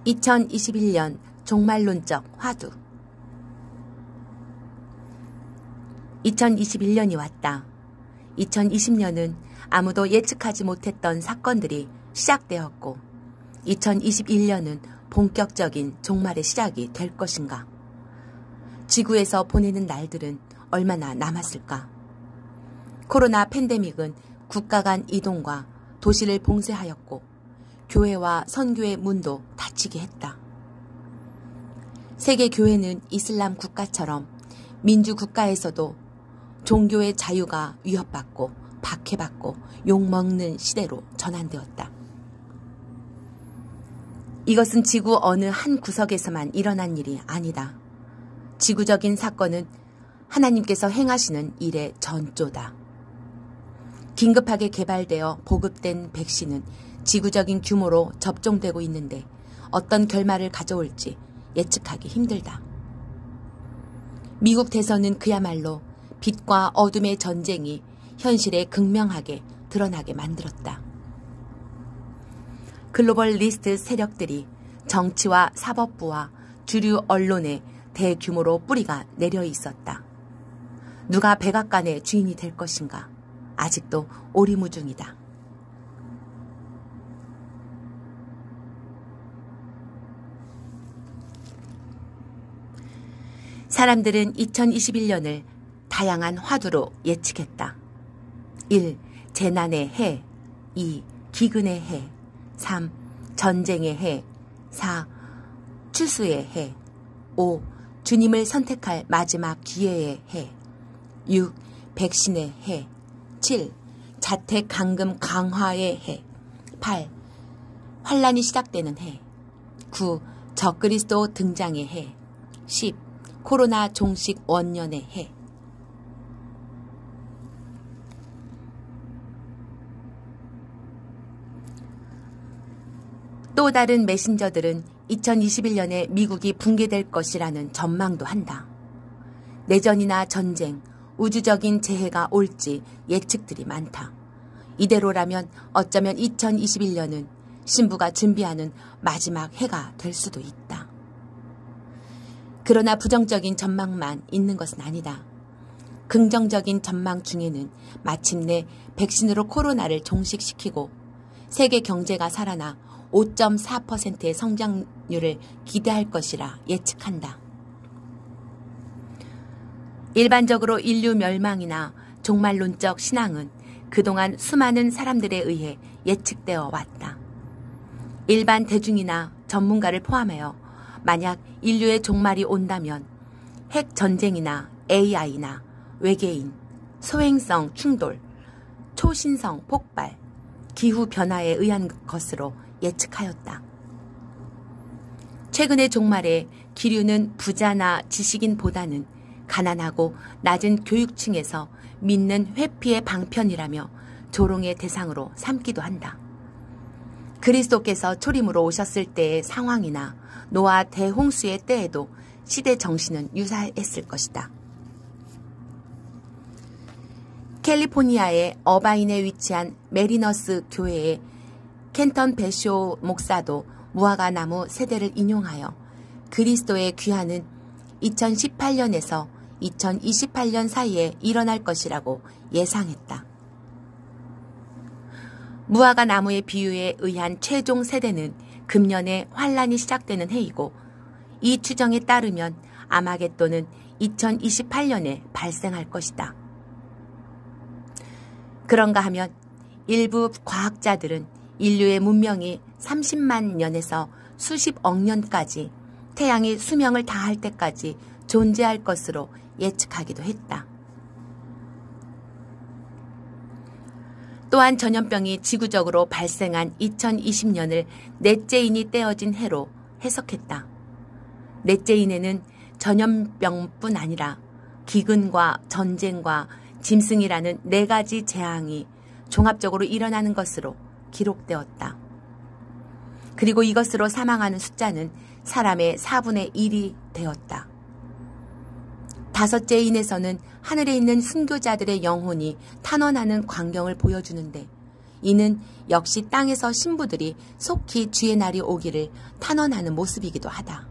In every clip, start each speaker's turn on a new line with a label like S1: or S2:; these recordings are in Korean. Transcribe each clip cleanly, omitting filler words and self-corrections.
S1: (2021년) 종말론적 화두. 2021년이 왔다. 2020년은 아무도 예측하지 못했던 사건들이 시작되었고 2021년은 본격적인 종말의 시작이 될 것인가? 지구에서 보내는 날들은 얼마나 남았을까? 코로나 팬데믹은 국가 간 이동과 도시를 봉쇄하였고 교회와 선교의 문도 닫히게 했다. 세계 교회는 이슬람 국가처럼 민주 국가에서도 종교의 자유가 위협받고 박해받고 욕먹는 시대로 전환되었다. 이것은 지구 어느 한 구석에서만 일어난 일이 아니다. 지구적인 사건은 하나님께서 행하시는 일의 전조다. 긴급하게 개발되어 보급된 백신은 지구적인 규모로 접종되고 있는데 어떤 결말을 가져올지 예측하기 힘들다. 미국 대선은 그야말로 빛과 어둠의 전쟁이 현실에 극명하게 드러나게 만들었다. 글로벌리스트 세력들이 정치와 사법부와 주류 언론에 대규모로 뿌리가 내려 있었다. 누가 백악관의 주인이 될 것인가? 아직도 오리무중이다. 사람들은 2021년을 다양한 화두로 예측했다. 1. 재난의 해. 2. 기근의 해. 3. 전쟁의 해. 4. 추수의 해. 5. 주님을 선택할 마지막 기회의 해. 6. 백신의 해. 7. 자택 감금 강화의 해. 8. 환란이 시작되는 해. 9. 적그리스도 등장의 해. 10. 코로나 종식 원년의 해. 또 다른 메신저들은 2021년에 미국이 붕괴될 것이라는 전망도 한다. 내전이나 전쟁, 우주적인 재해가 올지 예측들이 많다. 이대로라면 어쩌면 2021년은 신부가 준비하는 마지막 해가 될 수도 있다. 그러나 부정적인 전망만 있는 것은 아니다. 긍정적인 전망 중에는 마침내 백신으로 코로나를 종식시키고 세계 경제가 살아나 5.4%의 성장률을 기대할 것이라 예측한다. 일반적으로 인류 멸망이나 종말론적 신앙은 그동안 수많은 사람들에 의해 예측되어 왔다. 일반 대중이나 전문가를 포함하여 만약 인류의 종말이 온다면 핵 전쟁이나 AI나 외계인, 소행성 충돌, 초신성 폭발, 기후변화에 의한 것으로 예측하였다. 최근의 종말에 기류는 부자나 지식인보다는 가난하고 낮은 교육층에서 믿는 회피의 방편이라며 조롱의 대상으로 삼기도 한다. 그리스도께서 초림으로 오셨을 때의 상황이나 노아 대홍수의 때에도 시대 정신은 유사했을 것이다. 캘리포니아의 어바인에 위치한 메리너스 교회의 켄턴 베쇼 목사도 무화과 나무 세대를 인용하여 그리스도의 귀환은 2018년에서 2028년 사이에 일어날 것이라고 예상했다. 무화과 나무의 비유에 의한 최종 세대는 금년에 환란이 시작되는 해이고 이 추정에 따르면 아마겟돈은 2028년에 발생할 것이다. 그런가 하면 일부 과학자들은 인류의 문명이 30만 년에서 수십억 년까지 태양이 수명을 다할 때까지 존재할 것으로 예측하기도 했다. 또한 전염병이 지구적으로 발생한 2020년을 넷째인이 떼어진 해로 해석했다. 넷째인에는 전염병뿐 아니라 기근과 전쟁과 짐승이라는 4가지 재앙이 종합적으로 일어나는 것으로 기록되었다. 그리고 이것으로 사망하는 숫자는 사람의 4분의 1이 되었다. 5째 인에서는 하늘에 있는 순교자들의 영혼이 탄원하는 광경을 보여주는데 이는 역시 땅에서 신부들이 속히 주의 날이 오기를 탄원하는 모습이기도 하다.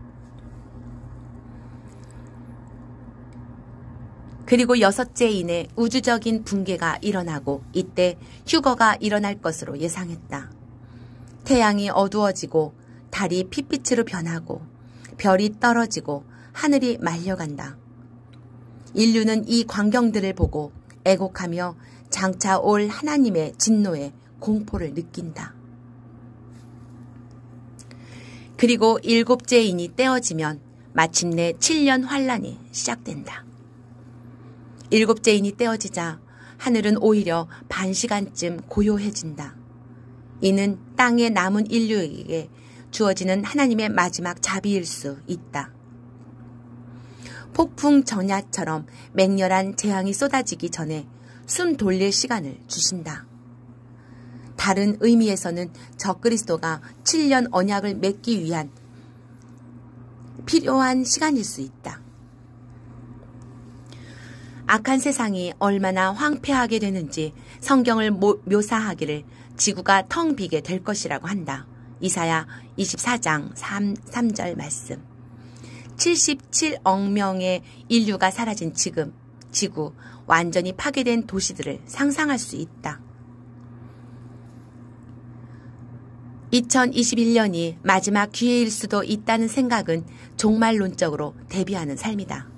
S1: 그리고 여섯째인의 우주적인 붕괴가 일어나고 이때 휴거가 일어날 것으로 예상했다. 태양이 어두워지고 달이 핏빛으로 변하고 별이 떨어지고 하늘이 말려간다. 인류는 이 광경들을 보고 애곡하며 장차 올 하나님의 진노에 공포를 느낀다. 그리고 일곱째 인이 떼어지면 마침내 7년 환란이 시작된다. 일곱째 인이 떼어지자 하늘은 오히려 반시간쯤 고요해진다. 이는 땅에 남은 인류에게 주어지는 하나님의 마지막 자비일 수 있다. 폭풍 정야처럼 맹렬한 재앙이 쏟아지기 전에 숨 돌릴 시간을 주신다. 다른 의미에서는 적그리스도가 7년 언약을 맺기 위한 필요한 시간일 수 있다. 악한 세상이 얼마나 황폐하게 되는지 성경을 묘사하기를 지구가 텅 비게 될 것이라고 한다. 이사야 24장 3절 말씀. 77억 명의 인류가 사라진 지금 지구 완전히 파괴된 도시들을 상상할 수 있다. 2021년이 마지막 기회일 수도 있다는 생각은 종말론적으로 대비하는 삶이다.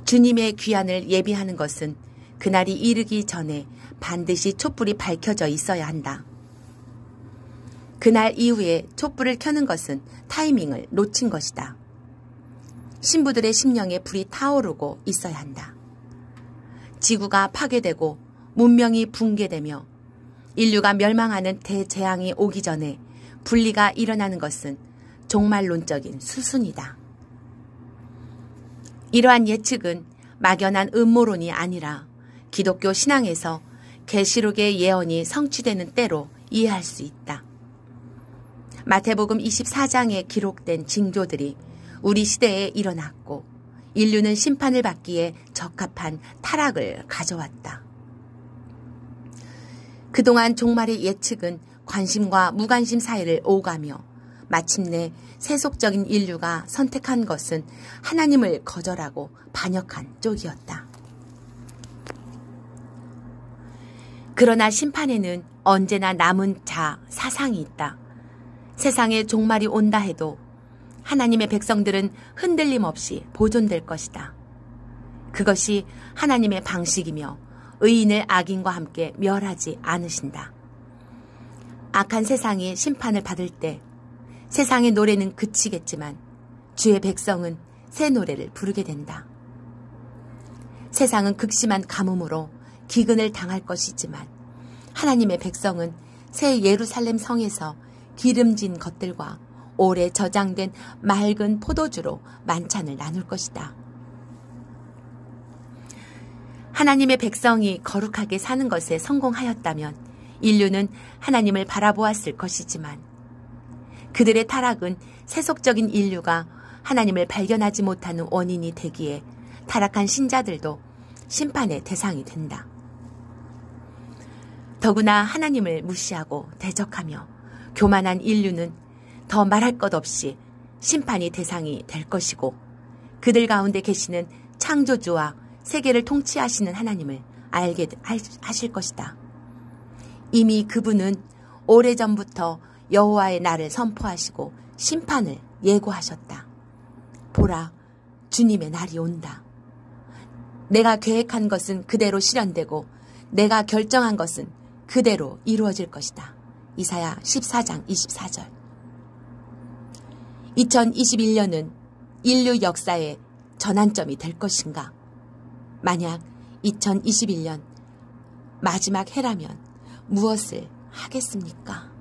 S1: 주님의 귀환을 예비하는 것은 그날이 이르기 전에 반드시 촛불이 밝혀져 있어야 한다. 그날 이후에 촛불을 켜는 것은 타이밍을 놓친 것이다. 신부들의 심령에 불이 타오르고 있어야 한다. 지구가 파괴되고 문명이 붕괴되며 인류가 멸망하는 대재앙이 오기 전에 분리가 일어나는 것은 종말론적인 수순이다. 이러한 예측은 막연한 음모론이 아니라 기독교 신앙에서 계시록의 예언이 성취되는 때로 이해할 수 있다. 마태복음 24장에 기록된 징조들이 우리 시대에 일어났고 인류는 심판을 받기에 적합한 타락을 가져왔다. 그동안 종말의 예측은 관심과 무관심 사이를 오가며 마침내 세속적인 인류가 선택한 것은 하나님을 거절하고 반역한 쪽이었다. 그러나 심판에는 언제나 남은 사상이 있다. 세상에 종말이 온다 해도 하나님의 백성들은 흔들림 없이 보존될 것이다. 그것이 하나님의 방식이며 의인을 악인과 함께 멸하지 않으신다. 악한 세상이 심판을 받을 때 세상의 노래는 그치겠지만 주의 백성은 새 노래를 부르게 된다. 세상은 극심한 가뭄으로 기근을 당할 것이지만 하나님의 백성은 새 예루살렘 성에서 기름진 것들과 오래 저장된 맑은 포도주로 만찬을 나눌 것이다. 하나님의 백성이 거룩하게 사는 것에 성공하였다면 인류는 하나님을 바라보았을 것이지만 그들의 타락은 세속적인 인류가 하나님을 발견하지 못하는 원인이 되기에 타락한 신자들도 심판의 대상이 된다. 더구나 하나님을 무시하고 대적하며 교만한 인류는 더 말할 것 없이 심판의 대상이 될 것이고 그들 가운데 계시는 창조주와 세계를 통치하시는 하나님을 알게 하실 것이다. 이미 그분은 오래전부터 여호와의 날을 선포하시고 심판을 예고하셨다. 보라, 주님의 날이 온다. 내가 계획한 것은 그대로 실현되고 내가 결정한 것은 그대로 이루어질 것이다. 이사야 14장 24절. 2021년은 인류 역사의 전환점이 될 것인가? 만약 2021년 마지막 해라면 무엇을 하겠습니까?